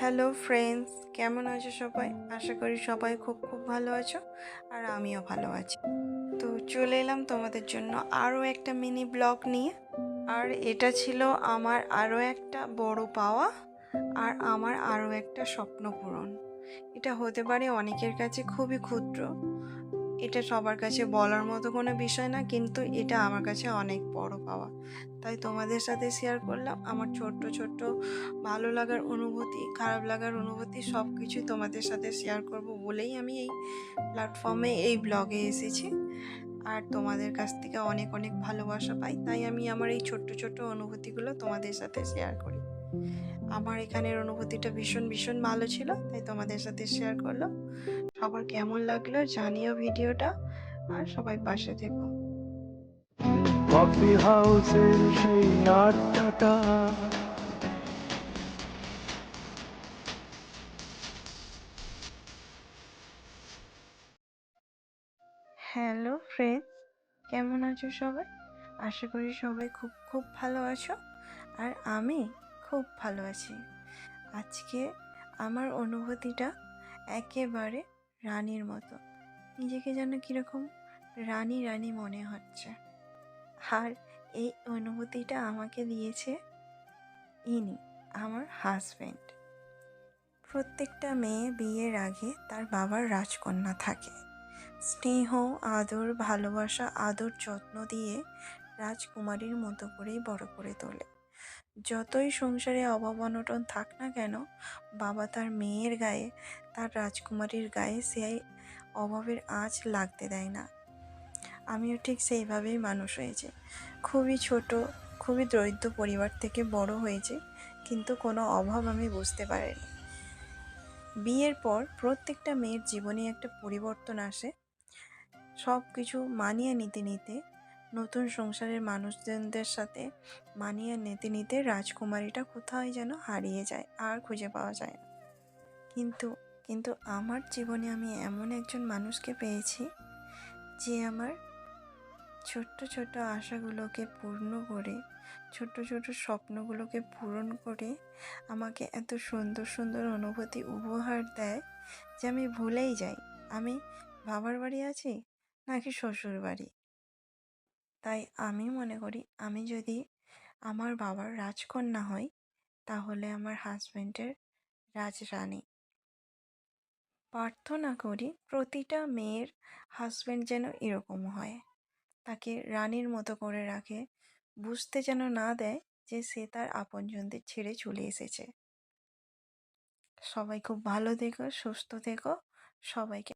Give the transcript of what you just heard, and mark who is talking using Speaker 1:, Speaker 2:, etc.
Speaker 1: Hello friends, কেমন আছো সবাই? আশা করি সবাই খুব খুব ভালো আছো, আর আমিও ভালো আছি। তো চলে এলাম তোমাদের জন্য আরও একটা মিনি ব্লগ নিয়ে। আর এটা ছিল আমার আরও একটা বড় পাওয়া, আর আমার আরও একটা স্বপ্ন পূরণ। এটা হতে পারে অনেকের কাছে খুবই ক্ষুদ্র, এটা সবার কাছে বলার মতো কোনো বিষয় না, কিন্তু এটা আমার কাছে অনেক বড় পাওয়া। তাই তোমাদের সাথে শেয়ার করলাম আমার ছোট্ট ছোট্ট ভালো লাগার অনুভূতি, খারাপ লাগার অনুভূতি, সব কিছুই তোমাদের সাথে শেয়ার করব বলেই আমি এই প্ল্যাটফর্মে এই ব্লগে এসেছি। আর তোমাদের কাছ থেকে অনেক অনেক ভালোবাসা পাই, তাই আমি আমার এই ছোট্ট ছোট্ট অনুভূতিগুলো তোমাদের সাথে শেয়ার করি। আমার এখানের অনুভূতিটা ভীষণ ভীষণ ভালো ছিল, তাই তোমাদের সাথে শেয়ার করলাম। সবার কেমন লাগলো জানিও ভিডিওটা, আর সবাই পাশে থেকো।
Speaker 2: কফি হাউসের সেই আড্ডাটা
Speaker 1: হ্যালো ফ্রেন্ডস, কেমন আছো সবাই? আশা করি সবাই খুব খুব ভালো আছো, আর আমি খুব ভালো আছি। আজকে আমার অনুভূতিটা একেবারে রানীর মতো, নিজেকে যেন কীরকম রানী রানী মনে হচ্ছে। আর এই অনুভূতিটা আমাকে দিয়েছে ইনি, আমার হাজব্যান্ড। প্রত্যেকটা মেয়ে বিয়ের আগে তার বাবার রাজকন্যা থাকে, স্নেহ, আদর, ভালোবাসা, আদর, যত্ন দিয়ে রাজকুমারীর মতো করেই বড় করে তোলে। যতই সংসারে অভাব অনটন থাক না কেন, বাবা তার মেয়ের গায়ে, তার রাজকুমারীর গায়ে সেই অভাবের আঁচ লাগতে দেয় না। আমিও ঠিক সেইভাবেই মানুষ হয়েছে। খুবই ছোট, খুবই দরিদ্র পরিবার থেকে বড় হয়েছে, কিন্তু কোনো অভাব আমি বুঝতে পারিনি। বিয়ের পর প্রত্যেকটা মেয়ের জীবনে একটা পরিবর্তন আসে। সব কিছু মানিয়ে নিতে নিতে, নতুন সংসারের মানুষজনদের সাথে মানিয়ে নিতে নিতে রাজকুমারীটা কোথায় যেন হারিয়ে যায়, আর খুঁজে পাওয়া যায় না। কিন্তু কিন্তু আমার জীবনে আমি এমন একজন মানুষকে পেয়েছি, যে আমার ছোট্ট ছোট্ট আশাগুলোকে পূর্ণ করে, ছোট্ট ছোট্ট স্বপ্নগুলোকে পূরণ করে আমাকে এত সুন্দর সুন্দর অনুভূতি উপহার দেয়, যে আমি ভুলেই যাই আমি বাবার বাড়ি আছি নাকি শ্বশুর বাড়ি। তাই আমি মনে করি, আমি যদি আমার বাবার রাজকন্যা হই, তাহলে আমার হাজব্যান্ডের রাজরানী। প্রার্থনা করি প্রতিটা মেয়ের হাজব্যান্ড যেন এরকম হয়, তাকে রানীর মতো করে রাখে, বুঝতে যেন না দেয় যে সে তার আপনজনদের ছেড়ে চলে এসেছে। সবাই খুব ভালো থেকো, সুস্থ থেকো, সবাইকে